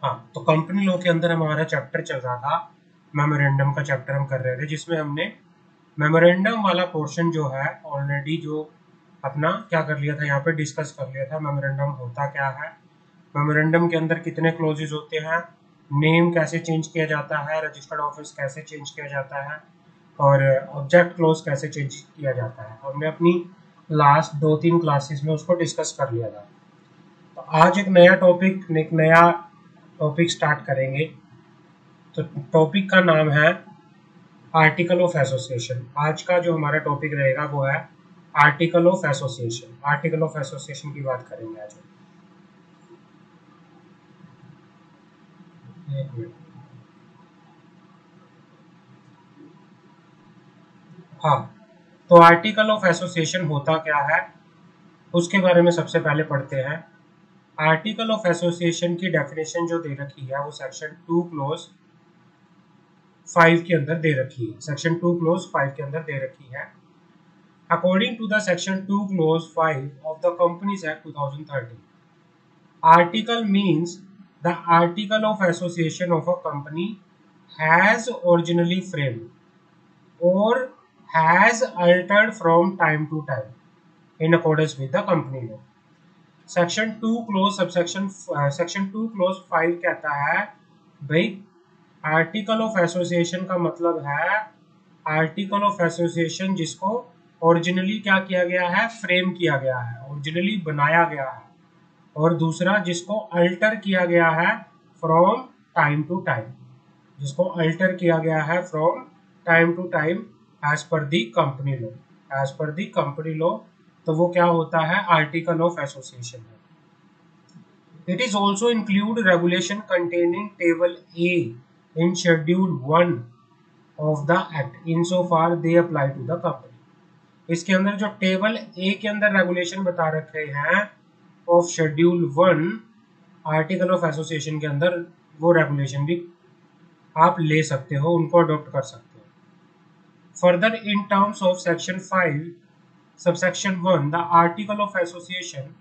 हाँ, तो company law के अंदर हमारा चैप्टर चल रहा था, मेमोरेंडम का चैप्टर हम कर रहे थे, जिसमें हमने मेमोरेंडम वाला पोर्शन जो है ऑलरेडी जो अपना क्या कर लिया था, यहाँ पे डिस्कस कर लिया था। मेमोरेंडम होता क्या है, मेमोरेंडम के अंदर कितने क्लोजेज होते हैं, नेम कैसे चेंज किया जाता है, रजिस्टर्ड ऑफिस कैसे चेंज किया जाता है, और ऑब्जेक्ट क्लोज कैसे चेंज किया जाता है। हमने अपनी लास्ट 2-3 क्लासेस में उसको डिस्कस कर लिया था। तो आज एक नया टॉपिक स्टार्ट करेंगे। तो टॉपिक का नाम है आर्टिकल ऑफ एसोसिएशन। आज का जो हमारा टॉपिक रहेगा वो है article of association. Article of association की बात करेंगे आज हम। एक मिनट। हाँ, तो आर्टिकल ऑफ एसोसिएशन होता क्या है उसके बारे में सबसे पहले पढ़ते हैं। आर्टिकल ऑफ एसोसिएशन की डेफिनेशन जो दे रखी है वो सेक्शन 2 क्लोज 5 के अंदर दे रखी है। सेक्शन 2 क्लोज 5 के अंदर दे रखी है। According to the section 2 clause 5 of the companies act 2013, article means the article of association of a company has originally framed or has altered from time to time in accordance with the company law. Section 2 close section 2 clause 5 कहता है भाई, article of association का मतलब है article of association जिसको originally क्या किया गया है, फ्रेम किया गया है, ओरिजिनली बनाया गया है, और दूसरा जिसको अल्टर किया गया है फ्रॉम टाइम टू टाइम, जिसको अल्टर किया गया है from time to time as per the company law. As per the company law, तो वो क्या होता है, आर्टिकल ऑफ एसोसिएशन है। It is also include regulation containing table A in schedule 1 of the act insofar they apply to the company. इसके अंदर जो table ए के अंदर रेगुलेशन बता रखे हैं of schedule 1 article of association के अंदर, वो रेगुलेशन भी आप ले सकते हो, उनको अडॉप्ट कर सकते हो। Further in terms of section 5 subsection 1, the article of association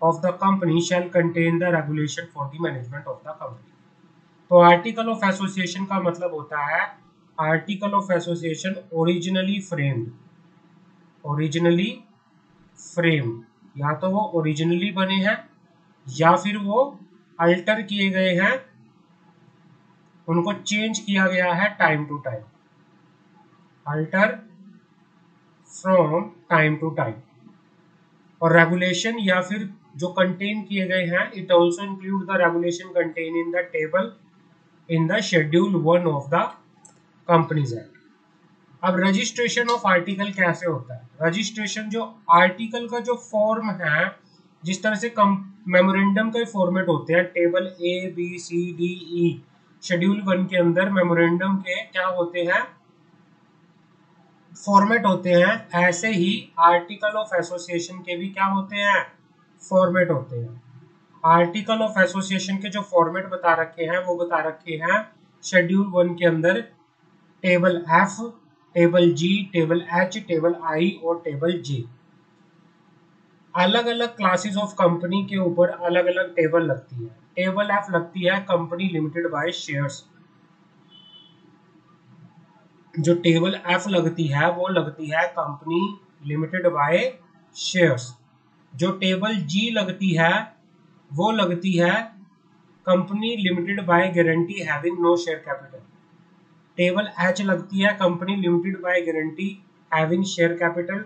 of the company shall contain the regulation for the management of the company. तो आर्टिकल ऑफ एसोसिएशन का मतलब होता है article of association originally framed. Originally framed, या तो वो originally बने हैं या फिर वो अल्टर किए गए हैं, उनको चेंज किया गया है time to time. Alter from time to time. और रेगुलेशन या फिर जो कंटेन किए गए हैं, it also include the regulation contain in the table in the schedule 1 of the companies act. अब रजिस्ट्रेशन ऑफ आर्टिकल कैसे होता है, रजिस्ट्रेशन जो आर्टिकल का जो फॉर्म है, जिस तरह से मेमोरेंडम के फॉर्मेट होते हैं, table A B C D E, schedule 1 के अंदर मेमोरेंडम के क्या होते हैं, फॉर्मेट होते हैं, ऐसे ही आर्टिकल ऑफ एसोसिएशन के भी क्या होते हैं, फॉर्मेट होते हैं। आर्टिकल ऑफ एसोसिएशन के जो फॉर्मेट बता रखे हैं वो बता रखे हैं शेड्यूल 1 के अंदर table F, table G, table H, table I और टेबल जे। अलग अलग क्लासेस ऑफ कंपनी के ऊपर अलग अलग टेबल लगती है। टेबल एफ लगती है कंपनी लिमिटेड बाय शेयर्स। जो टेबल एफ लगती है वो लगती है कंपनी लिमिटेड बाय शेयर्स। जो टेबल जी लगती है वो लगती है company limited by guarantee having no share capital. Table H लगती है company limited by guarantee having share capital.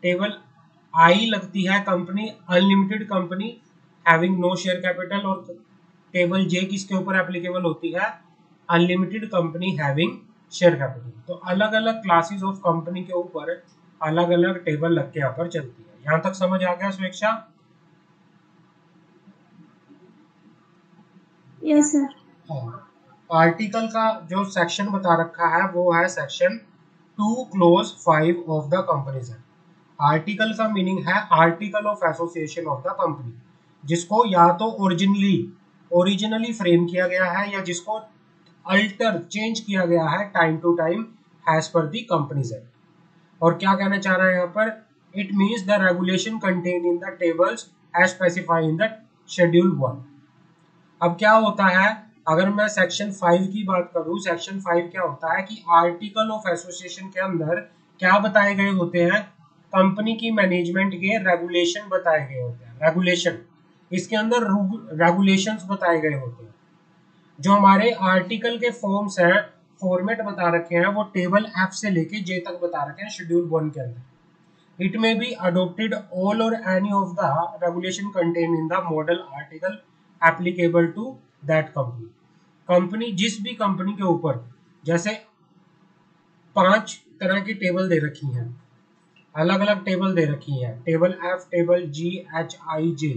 Table I लगती है company unlimited company having no share capital. और टेबल जे किसके ऊपर एप्लीकेबल होती है, unlimited company having share capital. तो अलग अलग क्लासेस ऑफ कंपनी के ऊपर अलग अलग टेबल लग के यहाँ पर चलती है। यहाँ तक समझ आ गया स्वेच्छा? Yes sir. आर्टिकल का जो सेक्शन बता रखा है वो है section 2 clause 5 of the companies act. Article का मीनिंग है article of association of the company, जिसको या तो ओरिजिनली फ्रेम किया गया है या जिसको अल्टर चेंज किया गया है time to time as per the companies act. और क्या कहना चाह रहा है यहाँ पर, it means the regulation contain in the tables as specify in the schedule 1। अब क्या होता है, अगर मैं सेक्शन 5 की बात करूं, सेक्शन 5 क्या होता है कि आर्टिकल ऑफ एसोसिएशन के अंदर क्या बताए गए होते हैं, कंपनी की मैनेजमेंट के रेगुलेशन बताए गए होते हैं। रेगुलेशन, इसके अंदर रेगुलेशंस बताए गए होते हैं। जो हमारे आर्टिकल के फॉर्म्स हैं, फॉर्मेट बता रखे हैं, वो टेबल एफ से लेके जे तक बता रखे हैं शेड्यूल 1 के अंदर। It may be adopted all or any of the regulation contain in the model article applicable to that company. Company, जिस भी कंपनी के ऊपर, जैसे 5 तरह की टेबल दे रखी हैं, अलग अलग टेबल दे रखी है, टेबल एफ, टेबल जी, एच, आई, जे,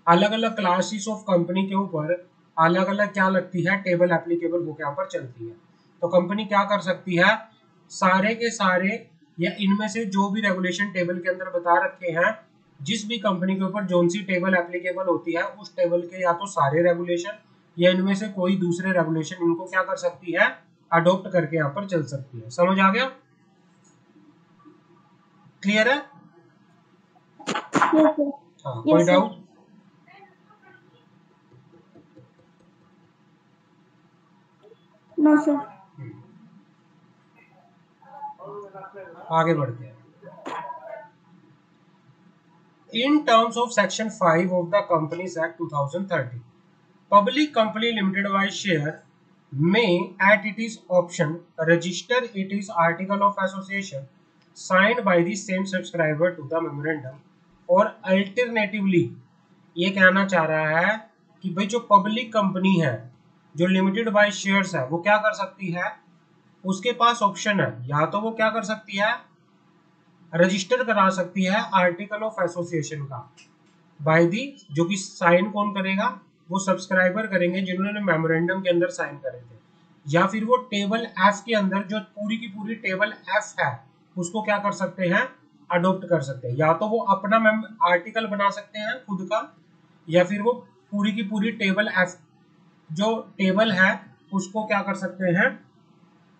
अलग अलग क्लासेस ऑफ कंपनी के ऊपर अलग अलग क्या लगती है, टेबल एप्लीकेबल वो यहाँ पर चलती है। तो कंपनी क्या कर सकती है, सारे के सारे या इनमें से जो भी रेगुलेशन टेबल के अंदर बता रखे हैं, जिस भी कंपनी के ऊपर जोन सी टेबल एप्लीकेबल होती है, उस टेबल के या तो सारे रेगुलेशन या इनमें से कोई दूसरे रेगुलेशन इनको क्या कर सकती है, अडॉप्ट करके यहाँ पर चल सकती है। समझ आ गया? क्लियर है? हाँ, कोई डाउट? No sir. आगे बढ़ते हैं। In terms of Section 5 of the Companies Act 2013, Public Company Limited by share may, at its option, register its article of association signed by the same subscriber to the memorandum, और alternatively ये कहना चाह रहा है कि भाई जो public company है, जो लिमिटेड बाय शेयर्स है, वो क्या कर सकती है, उसके पास ऑप्शन है, या तो वो क्या कर सकती है, रजिस्टर करा सकती है आर्टिकल ऑफ एसोसिएशन का बाय दी, जो कि साइन कौन करेगा, वो सब्सक्राइबर करेंगे जिन्होंने मेमोरेंडम के अंदर साइन करे थे, या फिर वो टेबल एफ के अंदर जो पूरी की पूरी टेबल एफ है उसको क्या कर सकते हैं, अडॉप्ट कर सकते हैं। या तो वो अपना आर्टिकल बना सकते हैं खुद का, या फिर वो पूरी की पूरी टेबल एफ जो टेबल है उसको क्या कर सकते हैं,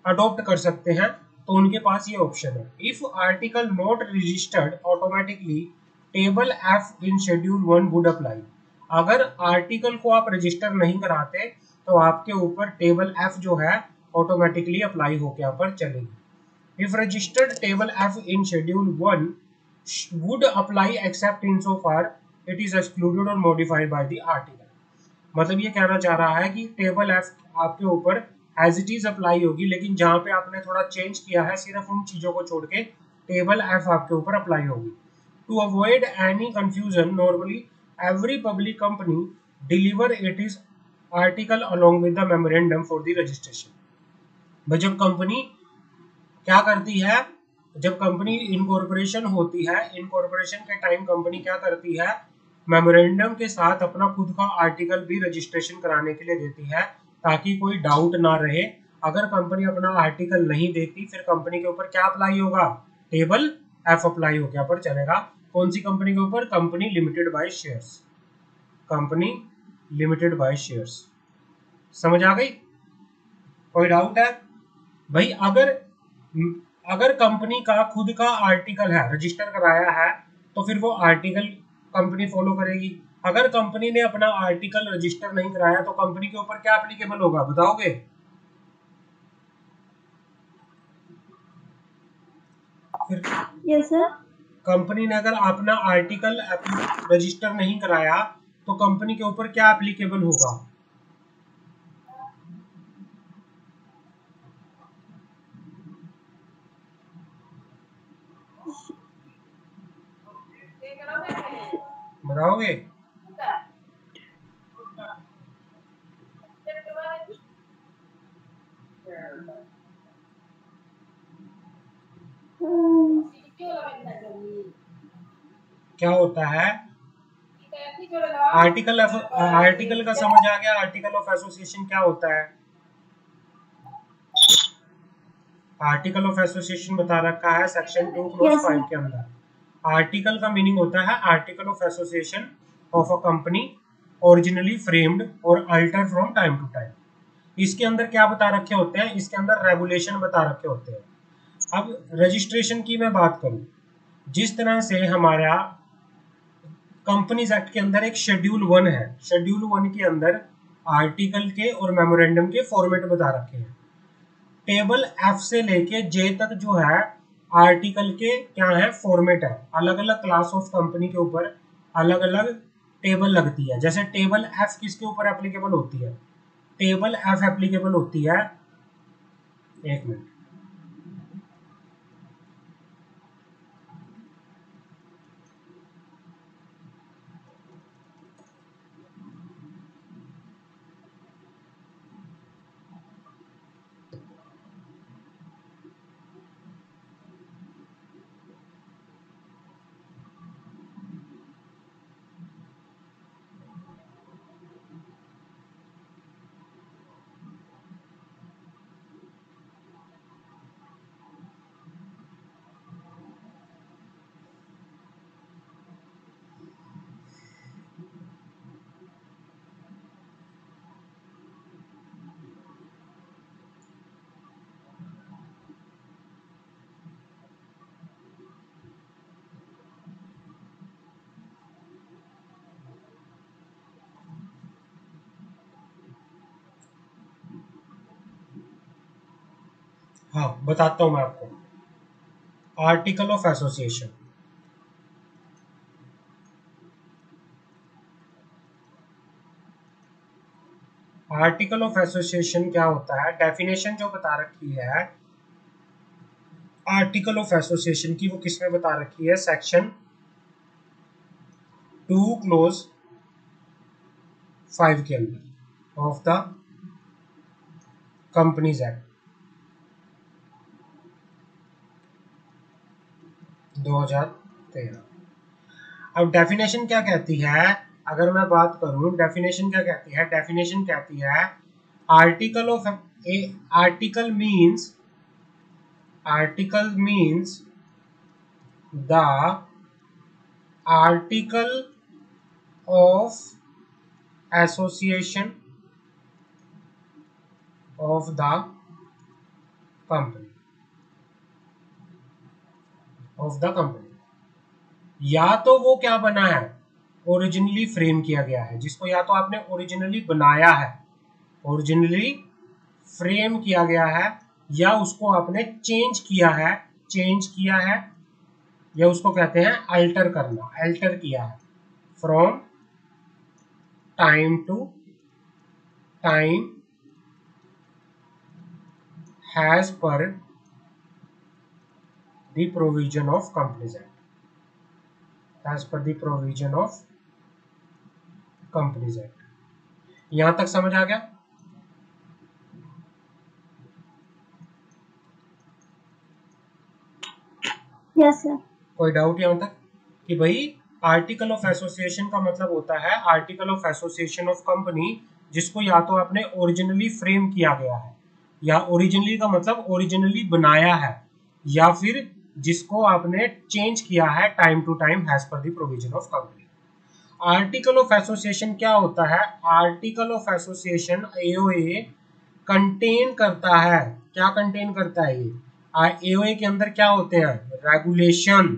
अडॉप्ट कर सकते हैं। तो उनके पास ये ऑप्शन है। If article not registered automatically table F in schedule 1 would apply. अगर आर्टिकल को आप रजिस्टर नहीं कराते तो आपके ऊपर टेबल एफ जो है ऑटोमेटिकली अप्लाई होकर यहाँ पर चलेगी। If registered table F in schedule 1 would apply accept in so far it is excluded और मॉडिफाइड बाय द आर्टिकल। मतलब ये कहना चाह रहा है कि टेबल एफ आपके ऊपर एज इट इज अप्लाई होगी, लेकिन जहां पे आपने थोड़ा चेंज किया है सिर्फ उन चीजों को छोड़ के टेबल एफ आपके ऊपर अप्लाई होगी। To avoid any confusion, normally every public company deliver it is article along with the memorandum for the registration. जब कंपनी क्या करती है, जब कंपनी इनकॉर्पोरेशन होती है, इनकॉर्पोरेशन के टाइम कंपनी क्या करती है, मेमोरेंडम के साथ अपना खुद का आर्टिकल भी रजिस्ट्रेशन कराने के लिए देती है, ताकि कोई डाउट ना रहे। अगर कंपनी अपना आर्टिकल नहीं देती फिर कंपनी के ऊपर क्या अप्लाई होगा, टेबल एफ अप्लाई हो गया पर चलेगा। कौन सी कंपनी के ऊपर, company limited by shares, company limited by shares. समझ आ गई? कोई डाउट है भाई? अगर कंपनी का खुद का आर्टिकल है, रजिस्टर कराया है, तो फिर वो आर्टिकल कंपनी फॉलो करेगी। अगर कंपनी ने अपना आर्टिकल रजिस्टर नहीं कराया तो कंपनी के ऊपर क्या एप्लीकेबल होगा, बताओगे? फिर यस सर। कंपनी ने अगर अपना आर्टिकल रजिस्टर नहीं कराया तो कंपनी के ऊपर क्या एप्लीकेबल होगा? बताओगे? क्या होता है आर्टिकल का समझ आ गया? आर्टिकल ऑफ एसोसिएशन क्या होता है? आर्टिकल ऑफ एसोसिएशन बता रखा है सेक्शन 2 क्लोज 5 के अंदर। आर्टिकल का मीनिंग होता है article of association of a company originally framed or alter from time to time. इसके अंदर क्या बता रखे होते हैं, इसके अंदर रेगुलेशन बता रखे होते हैं। अब रजिस्ट्रेशन की मैं बात करूं, जिस तरह से हमारा कंपनीज एक्ट के अंदर एक शेड्यूल 1 है, शेड्यूल 1 के अंदर आर्टिकल के और मेमोरेंडम के फॉर्मेट बता रखे हैं। टेबल एफ से लेके जे तक जो है आर्टिकल के क्या है फॉर्मेट है। अलग अलग क्लास ऑफ कंपनी के ऊपर अलग अलग टेबल लगती है। जैसे टेबल एफ किसके ऊपर एप्लीकेबल होती है? टेबल एफ एप्लीकेबल होती है, एक मिनट, हाँ बताता हूं मैं आपको। Article of association, article of association क्या होता है? डेफिनेशन जो बता रखी है आर्टिकल ऑफ एसोसिएशन की, वो किसमें बता रखी है? सेक्शन 2 क्लोज 5 के अंदर ऑफ द कंपनीज एक्ट 2013। अब डेफिनेशन क्या कहती है? अगर मैं बात करूं डेफिनेशन क्या कहती है, डेफिनेशन कहती है article of A, article means the article of association of the company, या तो वो क्या बना है? ओरिजिनली फ्रेम किया गया है, जिसको या तो आपने ओरिजिनली बनाया है, ओरिजिनली फ्रेम किया गया है, या उसको आपने चेंज किया है, या उसको कहते हैं अल्टर करना, अल्टर किया है from time to time has per the provision of companies act, as per the provision of companies act. यहां तक समझ आ गया? Yes sir. कोई डाउट यहां तक कि भाई आर्टिकल ऑफ एसोसिएशन का मतलब होता है article of association of company, जिसको या तो आपने ओरिजिनली फ्रेम किया गया है, या ओरिजिनली का मतलब ओरिजिनली बनाया है, या फिर जिसको आपने चेंज किया है time to time has per the provision of company. Article of association क्या होता है? Article of association AOA contain करता है, क्या कंटेन करता है ये? एओए के अंदर क्या होते हैं? रेगुलेशन।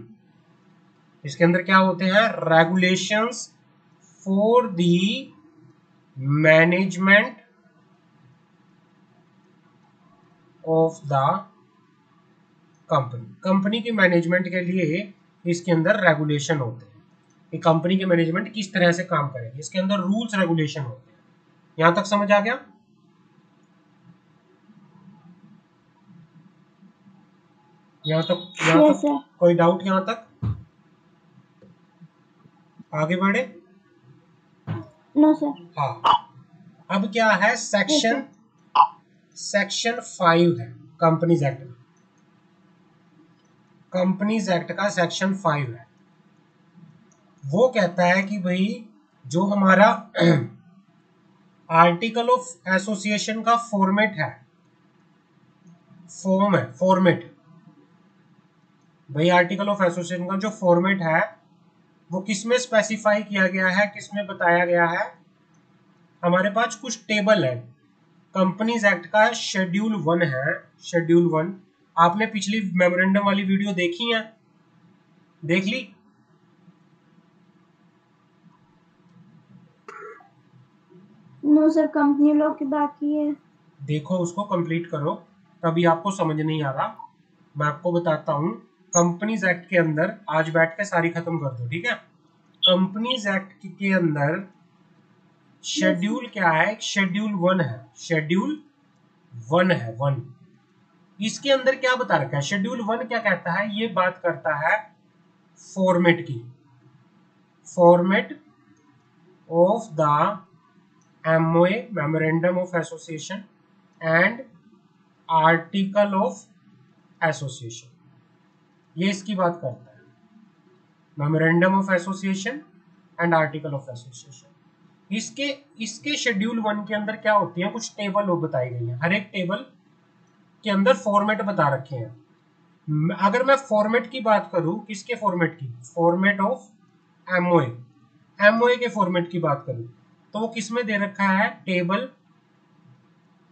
इसके अंदर क्या होते हैं? Regulations for the management of the company, company की मैनेजमेंट के लिए इसके अंदर रेगुलेशन होते हैं कि कंपनी के मैनेजमेंट किस तरह से काम करेगी। इसके अंदर रूल्स रेगुलेशन होते हैं। यहां तक समझ आ गया? यहां यस तक सर। कोई डाउट यहां तक? आगे बढ़े? No sir. हाँ, अब क्या है? Yes section sir. सेक्शन 5 है कंपनीज एक्ट में, कंपनीज एक्ट का सेक्शन 5 है। वो कहता है कि भाई जो हमारा आर्टिकल ऑफ एसोसिएशन का फॉर्मेट है, फॉर्म है, फॉर्मेट, भाई आर्टिकल ऑफ एसोसिएशन का जो फॉर्मेट है वो किसमें स्पेसिफाई किया गया है, किसमें बताया गया है? हमारे पास कुछ टेबल है। कंपनीज एक्ट का शेड्यूल 1 है, शेड्यूल 1। आपने पिछली मेमोरेंडम वाली वीडियो देखी है? देख ली? नो सर, कंपनी लॉ की बाकी है। देखो उसको कंप्लीट करो, तभी आपको समझ नहीं आ रहा। मैं आपको बताता हूँ। कंपनीज एक्ट के अंदर आज बैठ के सारी खत्म कर दो, ठीक है। कंपनीज एक्ट के अंदर यस शेड्यूल क्या है, एक शेड्यूल 1 है, शेड्यूल 1 है, 1। इसके अंदर क्या बता रखा है, शेड्यूल 1 क्या कहता है, ये बात करता है फॉर्मेट की, format of the MOA, memorandum of association, and article of association, ये इसकी बात करता है, memorandum of association and article of association. इसके इसके शेड्यूल 1 के अंदर क्या होती है, कुछ टेबल बताई गई है, हर एक टेबल के अंदर फॉर्मेट बता रखे हैं। अगर मैं फॉर्मेट की बात करूं, किसके फॉर्मेट की, फॉर्मेट ऑफ एमओए, एमओए के फॉर्मेट की बात करूं, तो वो किस में दे रखा है, टेबल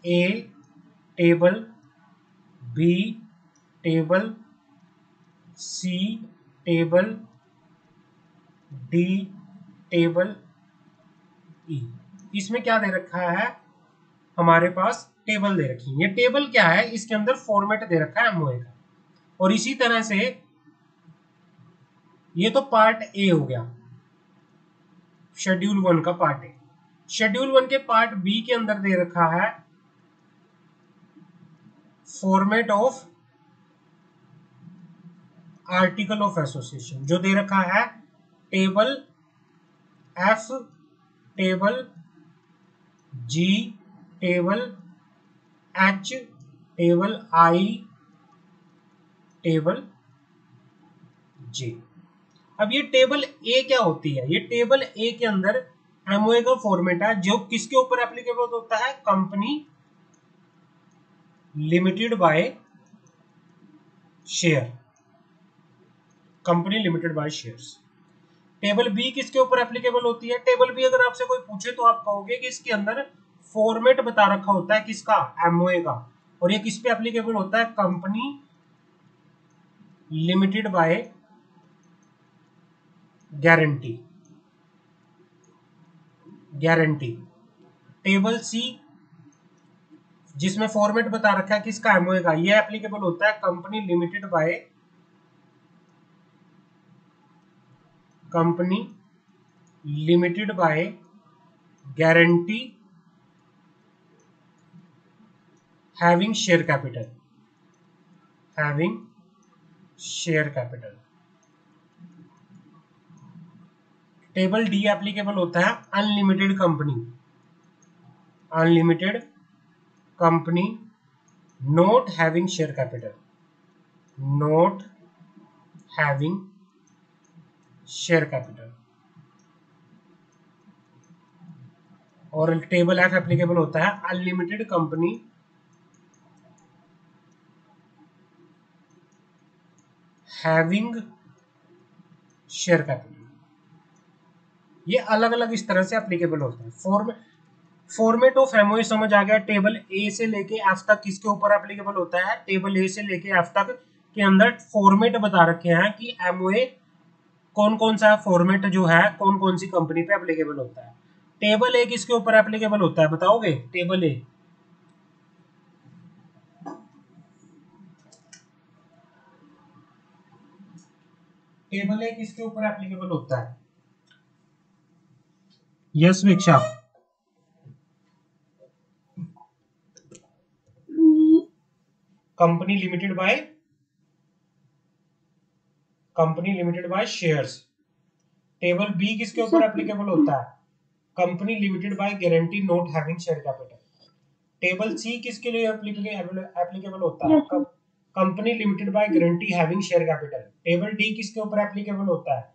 ए, टेबल बी, टेबल सी, टेबल डी, टेबल ई। इसमें क्या दे रखा है, हमारे पास टेबल दे रखी है। ये टेबल क्या है, इसके अंदर फॉर्मेट दे रखा है एमओए का। और इसी तरह से ये तो पार्ट ए हो गया, शेड्यूल 1 का पार्ट ए। शेड्यूल 1 के पार्ट बी के अंदर दे रखा है format of article of association, जो दे रखा है table F, table G, table H, table I, table J. अब ये टेबल ए क्या होती है, ये टेबल ए के अंदर एमओए का फॉर्मेट है, जो किसके ऊपर एप्लीकेबल होता है, company limited by share, company limited by shares. Table B किसके ऊपर एप्लीकेबल होती है, टेबल बी अगर आपसे कोई पूछे तो आप कहोगे कि इसके अंदर फॉर्मेट बता रखा होता है किसका, एमओए का, और ये किस पे एप्लीकेबल होता है, company limited by guarantee, guarantee. Table C जिसमें फॉर्मेट बता रखा है किसका, एमओए का, ये एप्लीकेबल होता है company limited by, company limited by guarantee having share capital, having share capital. Table D applicable होता है unlimited company, unlimited company not having share capital, not having share capital. और टेबल एफ एप्लीकेबल होता है unlimited company having share capital. ये अलग अलग इस तरह से एप्लीकेबल होता है। फॉर्मेट ऑफ एमओए समझ आ गया। टेबल ए से लेके एफ तक किसके ऊपर एप्लीकेबल होता है, टेबल ए से लेके एफ तक के अंदर फॉर्मेट बता रखे हैं कि एमओए कौन कौन सा फॉर्मेट जो है कौन कौन सी कंपनी पे एप्लीकेबल होता है। टेबल ए किसके ऊपर एप्लीकेबल होता है, बताओगे, टेबल ए, टेबल ए किसके ऊपर एप्लीकेबल होता है, यस भिक्षा, company limited by, company limited by shares. Table B किसके ऊपर एप्लीकेबल होता है, company limited by guarantee not having share capital. Table C किसके लिए एप्लीकेबल होता है, company limited by guarantee having share capital. Table D किसके ऊपर एप्लीकेबल होता है,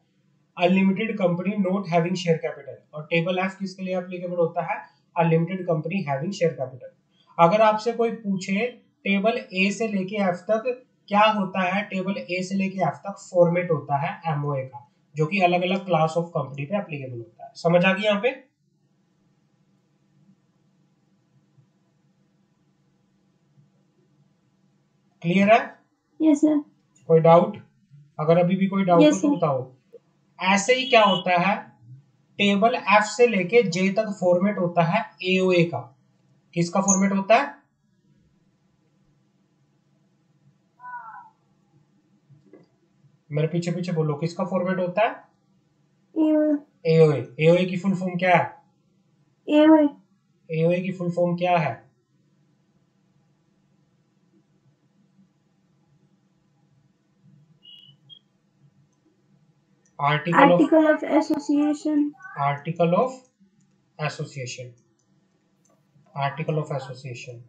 unlimited company not having share capital. और टेबल एफ किसके लिए एप्लीकेबल होता है, unlimited company having share capital. अगर आपसे कोई पूछे टेबल ए से लेके एफ तक क्या होता है, टेबल ए से लेके एफ तक फॉर्मेट होता है एमओए का, जो कि अलग अलग क्लास ऑफ कंपनी पे एप्लीकेबल होता है। समझ आ गई यहाँ पे, क्लियर है? Yes sir. कोई डाउट? अगर अभी भी कोई डाउट हो यस तो सर। बताओ। ऐसे ही क्या होता है, टेबल एफ से लेके जे तक फॉर्मेट होता है एओए का। किसका फॉर्मेट होता है? मेरे पीछे पीछे बोलो, किसका फॉर्मेट होता है? एओए। एओए की फुल फॉर्म क्या है? एओए की फुल फॉर्म क्या है? Article of association. Article of association. Article of association.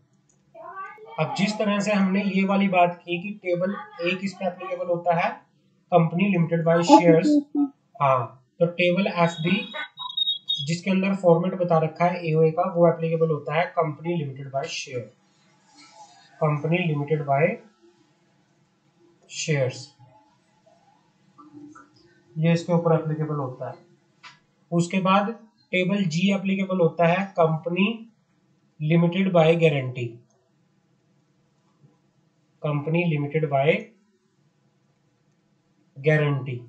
अब जिस तरह से हमने ये वाली बात की कि टेबल ए किस पे एप्लीकेबल होता है? Company limited by shares. हाँ, तो टेबल एफ भी जिसके अंदर फॉर्मेट बता रखा है एओए का, वो एप्लीकेबल होता है company limited by share. Company limited by shares, ये इसके ऊपर एप्लीकेबल होता है। उसके बाद टेबल जी एप्लीकेबल होता है company limited by guarantee. Company limited by guarantee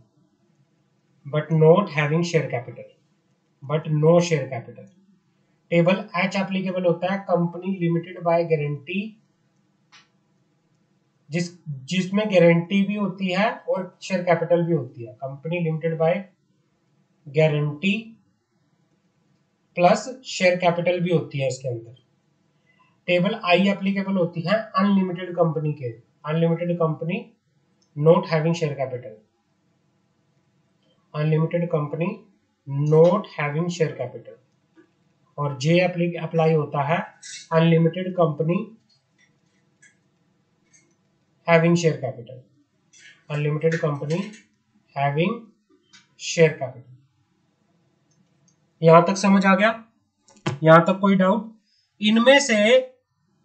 but not having share capital, but no share capital. Table H applicable होता है कंपनी लिमिटेड बाय गारंटी, जिसमें गारंटी भी होती है और शेयर कैपिटल भी होती है। Company limited by guarantee plus share capital भी होती है इसके अंदर। टेबल आई एप्लीकेबल होती है अनलिमिटेड कंपनी के। Unlimited company not having share capital. Unlimited company not having share capital. और जे अप्लाई होता है unlimited company having share capital. Unlimited company having share capital. यहां तक समझ आ गया? यहां तक कोई डाउट? इनमें से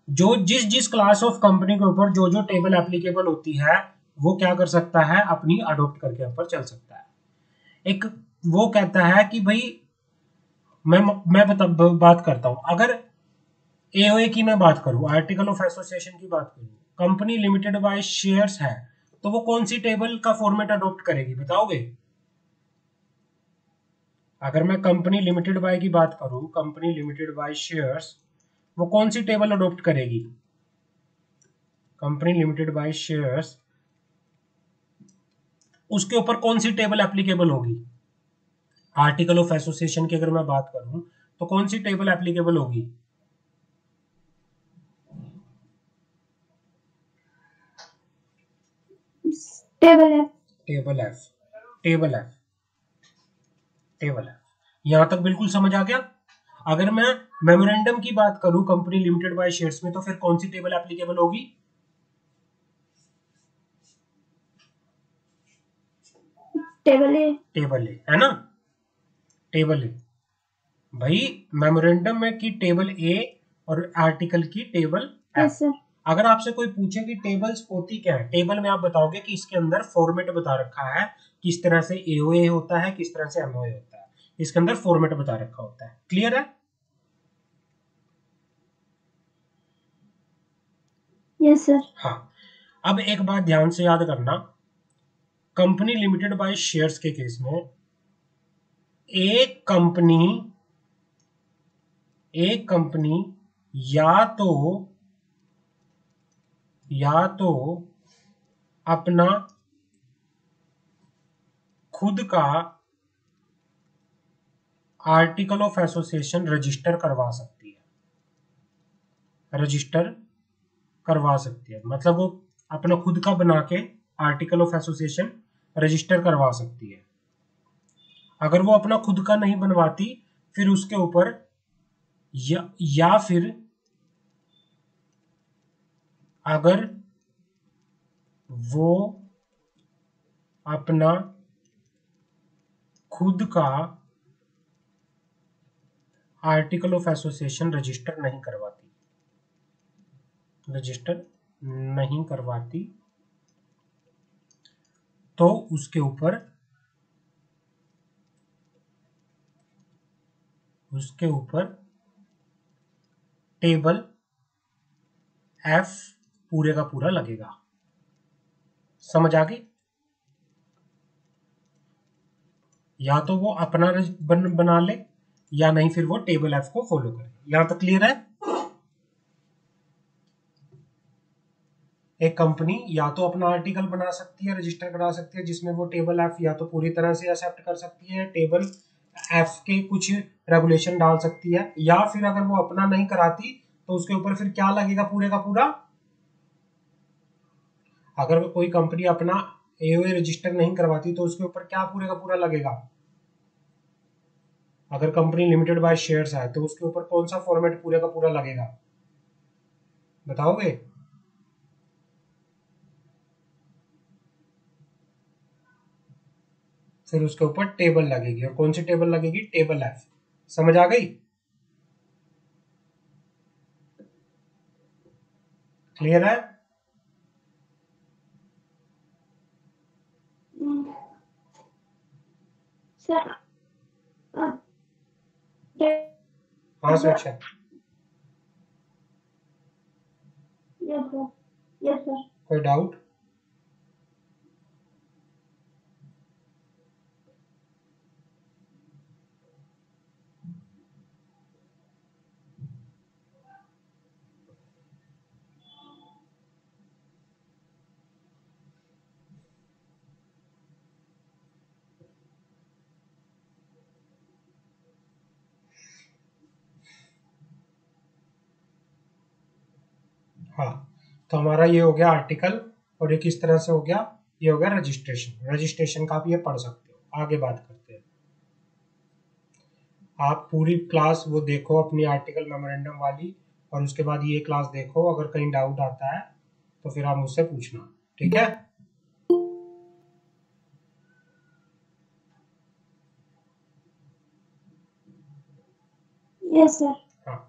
जो जिस जिस क्लास ऑफ कंपनी के ऊपर जो जो टेबल एप्लीकेबल होती है, वो क्या कर सकता है? अपनी अडोप्ट करके ऊपर चल सकता है। एक वो कहता है कि भाई मैं बात करता हूं, अगर एओए की मैं बात करूं, आर्टिकल ऑफ एसोसिएशन की बात करूं, कंपनी लिमिटेड बाय शेयर्स है, तो वो कौन सी टेबल का फॉर्मेट अडॉप्ट करेगी, बताओगे? अगर मैं कंपनी लिमिटेड बाय की बात करूं, कंपनी लिमिटेड बाय शेयर्स, वो कौन सी टेबल अडॉप्ट करेगी? कंपनी लिमिटेड बाय शेयर्स, उसके ऊपर कौन सी टेबल एप्लीकेबल होगी? आर्टिकल ऑफ एसोसिएशन की अगर मैं बात करूं, तो कौन सी टेबल एप्लीकेबल होगी? Table F. Table F. Table F. Table F. यहां तक बिल्कुल समझ आ गया? अगर मैं मेमोरेंडम की बात करूं कंपनी लिमिटेड बाय शेयर्स में, तो फिर कौन सी टेबल एप्लीकेबल होगी? टेबल ए। टेबल ए, है ना? टेबल ए। भाई मेमोरेंडम में की टेबल ए और आर्टिकल की टेबल एफ। Yes sir. अगर आपसे कोई पूछे कि टेबल्स होती क्या है, टेबल में आप बताओगे कि इसके अंदर फॉर्मेट बता रखा है, किस तरह से एओए होता है, किस तरह से एमओए होता है, इसके अंदर फॉर्मेट बता रखा होता है। क्लियर है? Yes sir. हाँ। अब एक बात ध्यान से याद करना, कंपनी लिमिटेड बाय शेयर्स के केस में एक कंपनी या तो अपना खुद का आर्टिकल ऑफ एसोसिएशन रजिस्टर करवा सकती है। रजिस्टर करवा सकती है मतलब वो अपना खुद का बना के आर्टिकल ऑफ एसोसिएशन रजिस्टर करवा सकती है। अगर वो अपना खुद का नहीं बनवाती, फिर उसके ऊपर या फिर अगर वो अपना खुद का आर्टिकल ऑफ एसोसिएशन रजिस्टर नहीं करवाती, तो उसके ऊपर टेबल एफ पूरे का पूरा लगेगा। समझ आ गई? या तो वो अपना बना ले या नहीं फिर वो टेबल एफ को फॉलो करे। यहां तक क्लियर है? एक कंपनी या तो अपना आर्टिकल बना सकती है, रजिस्टर करा सकती है, जिसमें वो टेबल एफ या तो पूरी तरह से एक्सेप्ट कर सकती है, टेबल एफ के कुछ रेगुलेशन डाल सकती है, या फिर अगर वो अपना नहीं कराती तो उसके ऊपर फिर क्या लगेगा पूरे का पूरा। अगर कोई कंपनी अपना एओए रजिस्टर नहीं करवाती तो उसके ऊपर क्या पूरे का पूरा लगेगा। अगर कंपनी लिमिटेड बाय शेयर्स है तो उसके ऊपर कौन सा फॉर्मेट पूरे का पूरा लगेगा, बताओगे? फिर उसके ऊपर टेबल लगेगी, और कौन सी टेबल लगेगी? Table F. समझ आ गई? क्लियर है? सर हाँ सुरक्षा। Yes sir, yes sir. कोई डाउट? हाँ, तो हमारा ये हो गया आर्टिकल, और ये किस तरह से हो गया? ये हो गया रजिस्ट्रेशन। रजिस्ट्रेशन का आप ये पढ़ सकते हो। आगे बात करते हैं। आप पूरी क्लास वो देखो अपनी आर्टिकल मेमोरेंडम वाली, और उसके बाद ये क्लास देखो। अगर कहीं डाउट आता है तो फिर आप मुझसे पूछना, ठीक है? Yes sir. हाँ,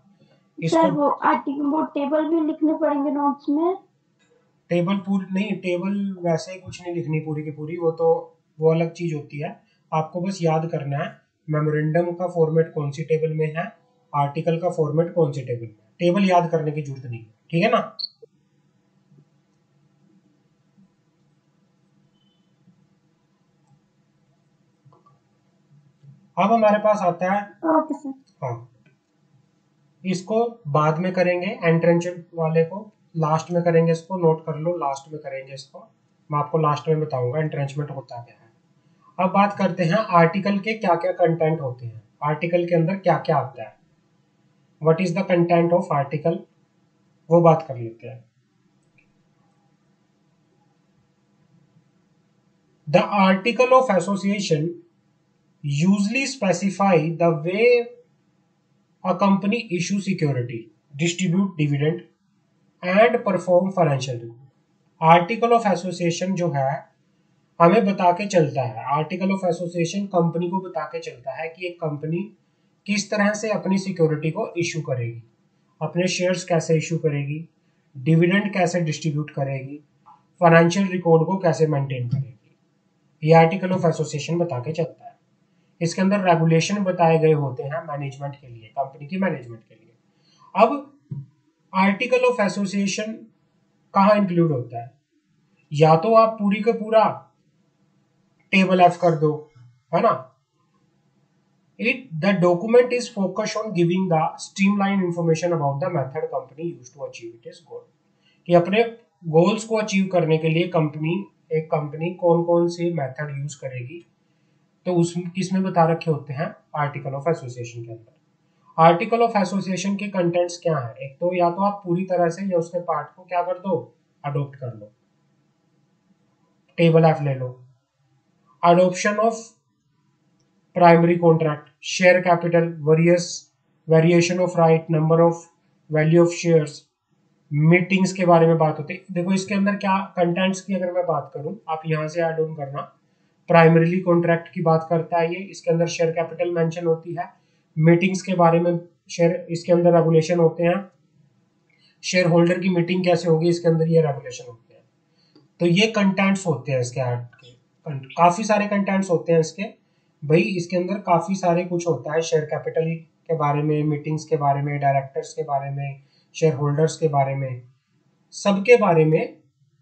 सर इसको वो आर्टिकल, वो टेबल भी लिखने पड़ेंगे नोट्स में? टेबल पूरी नहीं, टेबल वैसे ही कुछ नहीं लिखनी पूरी की पूरी, वो तो वो अलग चीज होती है। आपको बस याद करना है मेमोरेंडम का फॉर्मेट कौन सी टेबल में है, आर्टिकल का फॉर्मेट कौन सी टेबल में है। टेबल याद करने की जरूरत नहीं है, ठीक है ना? अब हमारे पास आता है, ओके सर। हाँ, इसको बाद में करेंगे, एंट्रेंस वाले को लास्ट में करेंगे। इसको नोट कर लो, लास्ट में करेंगे इसको। मैं आपको लास्ट में बताऊंगा एंट्रेंचमेंट होता क्या है। अब बात करते हैं आर्टिकल के क्या क्या कंटेंट होते हैं, आर्टिकल के अंदर क्या क्या आता है, what is the content of article, वो बात कर लेते हैं। The article of association usually specify the way a company issue security, distribute dividend and perform financial report. Article of association जो है हमें बता के चलता है, आर्टिकल ऑफ एसोसिएशन कंपनी को बता के चलता है कि एक कंपनी किस तरह से अपनी सिक्योरिटी को इशू करेगी, अपने शेयर्स कैसे इशू करेगी, डिविडेंड कैसे डिस्ट्रीब्यूट करेगी, फाइनेंशियल रिकॉर्ड को कैसे मेंटेन करेगी। ये आर्टिकल ऑफ एसोसिएशन बता के चलता है। इसके अंदर रेगुलेशन बताए गए होते हैं मैनेजमेंट के लिए, कंपनी की मैनेजमेंट के लिए। अब आर्टिकल ऑफ एसोसिएशन कहाँ इंक्लूड होता है? या तो आप पूरी का पूरा टेबल एफ कर दो, है ना? The document is focused on giving the streamlined information about the method company used to achieve its goal। कि अपने गोल्स को अचीव करने के लिए एक कंपनी कौन कौन सी मेथड यूज करेगी, तो उस किसमें बता रखे होते हैं? आर्टिकल ऑफ एसोसिएशन के अंदर। आर्टिकल ऑफ एसोसिएशन के कंटेंट्स क्या है? एक तो या तो आप पूरी तरह से या उसके पार्ट को क्या कर दो? अडोप्ट कर लो, टेबल एफ ले लो। Adoption of primary contract, share capital, variation of right, number of, value of shares, meetings के बारे में बात होती है। देखो इसके अंदर क्या कंटेंट्स की अगर मैं बात करूं, आप यहां से ऐड ऑन करना। प्राइमरीली कॉन्ट्रैक्ट की बात करता है ये, इसके अंदर शेयर कैपिटल मेंशन होती है, मीटिंग्स के बारे में शेयर, इसके अंदर रेगुलेशन होते हैं, शेयर होल्डर की मीटिंग कैसे होगी, इसके अंदर ये रेगुलेशन होते हैं। तो ये कंटेंट्स होते हैं इसके काफी सारे कंटेंट्स होते हैं इसके भाई। इसके अंदर काफी सारे कुछ होता है, शेयर कैपिटल के बारे में, मीटिंग्स के बारे में, डायरेक्टर्स के बारे में, शेयर होल्डर्स के बारे में, सबके बारे में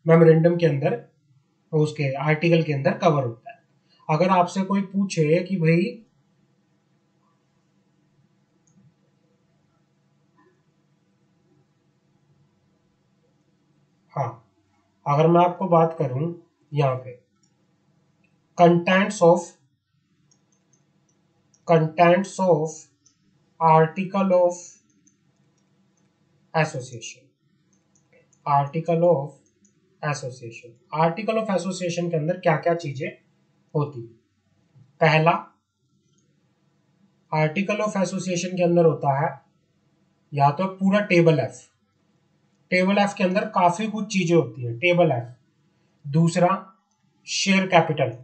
मेमोरेंडम के अंदर, उसके आर्टिकल के अंदर कवर होता है। अगर आपसे कोई पूछे कि भाई हाँ, अगर मैं आपको बात करूं यहाँ पे contents of article of association, article of association, article of association के अंदर क्या क्या चीजें होती है। पहला, आर्टिकल ऑफ एसोसिएशन के अंदर होता है या तो पूरा टेबल एफ, टेबल एफ के अंदर काफी कुछ चीजें होती है, टेबल एफ। दूसरा, शेयर कैपिटल,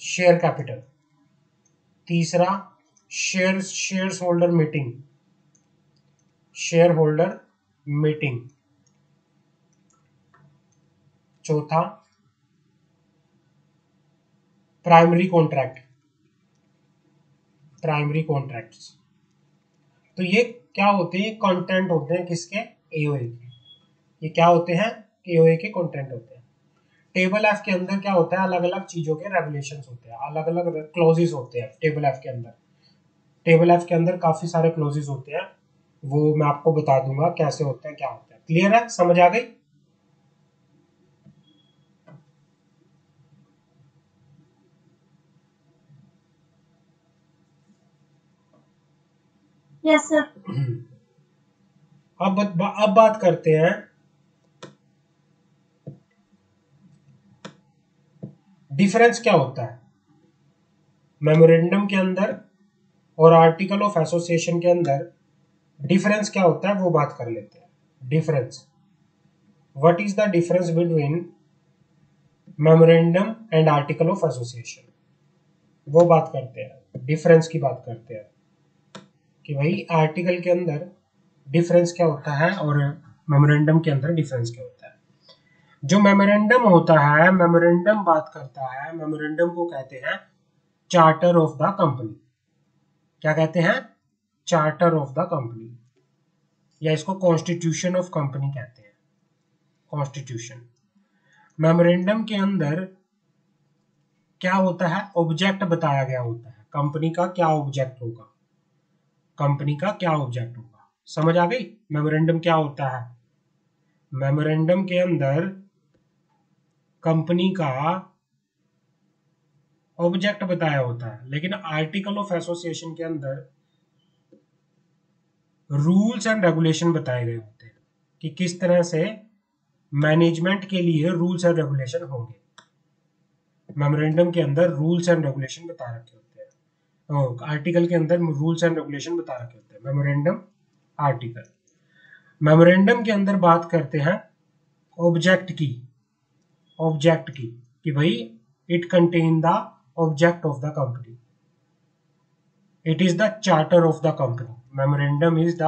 शेयर कैपिटल। तीसरा, shares holder meeting, share holder meeting. चौथा, प्राइमरी कॉन्ट्रैक्ट, प्राइमरी कॉन्ट्रैक्ट्स। तो ये क्या होते हैं, कंटेंट होते हैं किसके, एओए के। ये क्या होते हैं, एओए के कंटेंट होते हैं। टेबल एफ के अंदर क्या होता है, अलग अलग चीजों के रेगुलेशंस होते हैं, अलग अलग क्लोजेस होते हैं टेबल एफ के अंदर। टेबल एफ के अंदर काफी सारे क्लोजेस होते हैं, वो मैं आपको बता दूंगा कैसे होते हैं, क्या होता है। क्लियर है, समझ आ गई? Yes sir. अब बात करते हैं डिफरेंस क्या होता है मेमोरेंडम के अंदर और आर्टिकल ऑफ एसोसिएशन के अंदर। डिफरेंस क्या होता है वो बात कर लेते हैं। Difference, what is the difference between memorandum and article of association, वो बात करते हैं, डिफरेंस की बात करते हैं कि भाई आर्टिकल के अंदर डिफरेंस क्या होता है और मेमोरेंडम के अंदर डिफरेंस क्या होता है। जो मेमोरेंडम होता है, मेमोरेंडम बात करता है, मेमोरेंडम को कहते हैं चार्टर ऑफ द कंपनी। क्या कहते हैं, चार्टर ऑफ द कंपनी, या इसको कॉन्स्टिट्यूशन ऑफ कंपनी कहते हैं, कॉन्स्टिट्यूशन। मेमोरेंडम के अंदर क्या होता है, ऑब्जेक्ट बताया गया होता है, कंपनी का क्या ऑब्जेक्ट होगा, कंपनी का क्या ऑब्जेक्ट होगा। समझ आ गई मेमोरेंडम क्या होता है? मेमोरेंडम के अंदर कंपनी का ऑब्जेक्ट बताया होता है, लेकिन आर्टिकल ऑफ एसोसिएशन के अंदर रूल्स एंड रेगुलेशन बताए गए होते हैं कि किस तरह से मैनेजमेंट के लिए रूल्स एंड रेगुलेशन होंगे। मेमोरेंडम के अंदर रूल्स एंड रेगुलेशन बता रखे होते हैं, आर्टिकल के अंदर रूल्स एंड रेगुलेशन बता रखे होते हैं। Memorandum, article. मेमोरेंडम के अंदर बात करते हैं ऑब्जेक्ट की, ऑब्जेक्ट की कि भाई it contain the object of the company, it is the charter of the company. Memorandum is the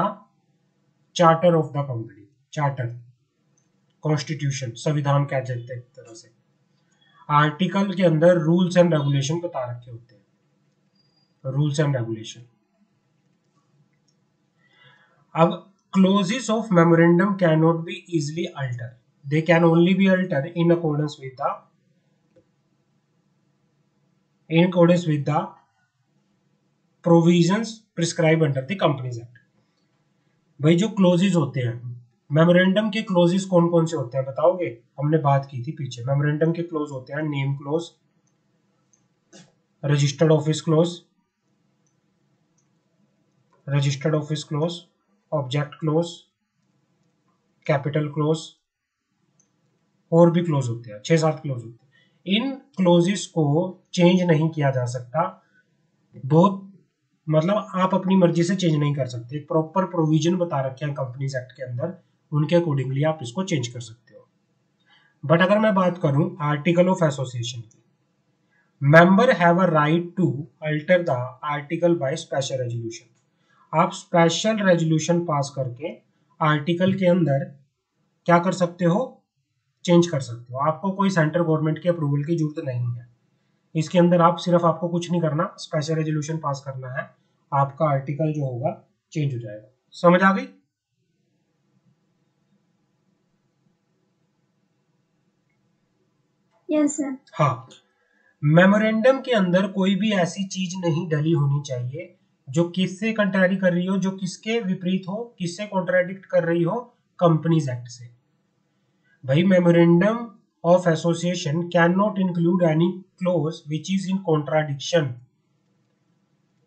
charter of the company, charter, constitution, संविधान कह सकते हैं एक तरह से। आर्टिकल के अंदर रूल्स एंड रेगुलेशन बता रखे होते हैं, रूल्स एंड रेगुलेशन। अब clauses of memorandum can not be easily alter, they can only be alter in accordance with the provisions prescribed under the Companies Act। भाई जो क्लोजेस होते हैं मेमोरेंडम के, क्लोजेस कौन कौन से होते हैं बताओगे? हमने बात की थी पीछे। मेमोरेंडम के क्लोज होते हैं name close, registered office close, registered office close, object close, capital close, और भी क्लोज होते हैं, 6-7 क्लोज होते हैं। इन क्लोजेस को चेंज नहीं किया जा सकता, बहुत मतलब आप अपनी मर्जी से चेंज नहीं कर सकते, एक प्रॉपर प्रोविजन बता रखे हैं कंपनीज एक्ट के अंदर, उनके अकॉर्डिंगली आप इसको चेंज कर सकते हो। बट अगर मैं बात करूं आर्टिकल ऑफ एसोसिएशन की, member have a right to alter the article by special resolution. आप स्पेशल रेजोल्यूशन पास करके आर्टिकल के अंदर क्या कर सकते हो, चेंज कर सकते हो। आपको कोई सेंट्रल गवर्नमेंट के अप्रूवल की जरूरत नहीं है इसके अंदर। आप सिर्फ, आपको कुछ नहीं करना, स्पेशल रेजोल्यूशन पास करना है, आपका आर्टिकल जो होगा चेंज हो जाएगा। समझ आ गई? Yes sir. हाँ, मेमोरेंडम के अंदर कोई भी ऐसी चीज नहीं डली होनी चाहिए जो किससे कंट्रारी कर रही हो, जो किसके विपरीत हो, किससे कॉन्ट्राडिक्ट कर रही हो, कंपनीज एक्ट से। भाई memorandum of association can not include any close which is in contradiction.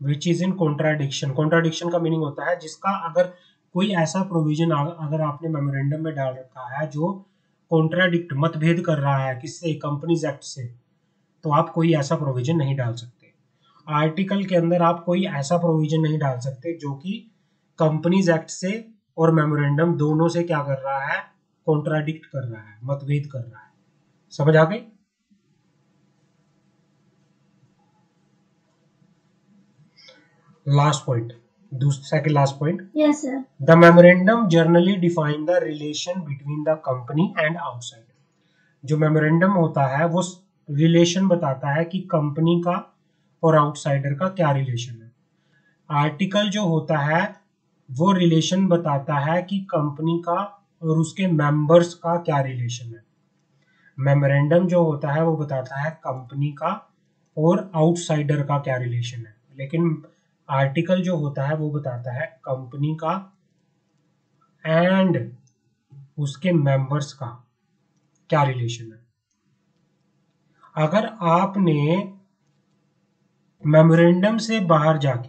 Which is in contradiction, contradiction का मीनिंग होता है जिसका अगर कोई ऐसा प्रोविजन अगर आपने मेमोरेंडम में डाल रखा है जो कॉन्ट्राडिक्ट मतभेद कर रहा है किससे, कंपनीज एक्ट से, तो आप कोई ऐसा प्रोविजन नहीं डाल सकते। आर्टिकल के अंदर आप कोई ऐसा प्रोविजन नहीं डाल सकते जो कि कंपनीज एक्ट से और मेमोरेंडम दोनों से क्या कर रहा है, कॉन्ट्राडिक्ट कर रहा है, मतभेद कर रहा है। समझ आ गई? Last point, second last point. Yes, sir. The memorandum generally define the relation between the company and outside। जो मेमोरेंडम होता है वो रिलेशन बताता है कि कंपनी का और आउटसाइडर का क्या रिलेशन है। आर्टिकल जो होता है वो रिलेशन बताता है कि कंपनी का और उसके मेंबर्स का क्या रिलेशन है। मेमोरेंडम जो होता है वो बताता है कंपनी का और आउटसाइडर का क्या रिलेशन है, लेकिन आर्टिकल जो होता है वो बताता है कंपनी का एंड उसके मेंबर्स का क्या रिलेशन है। अगर आपने मेमोरेंडम से बाहर जाके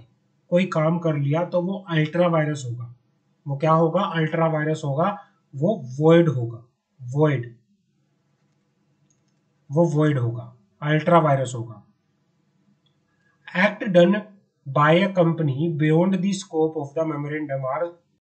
कोई काम कर लिया तो वो अल्ट्रा वायरस होगा। वो क्या होगा? अल्ट्रा वायरस होगा, वो वॉइड होगा, वॉइड, वो वॉइड होगा, अल्ट्रा वायरस होगा। Act done by a company beyond the scope of the memorandum are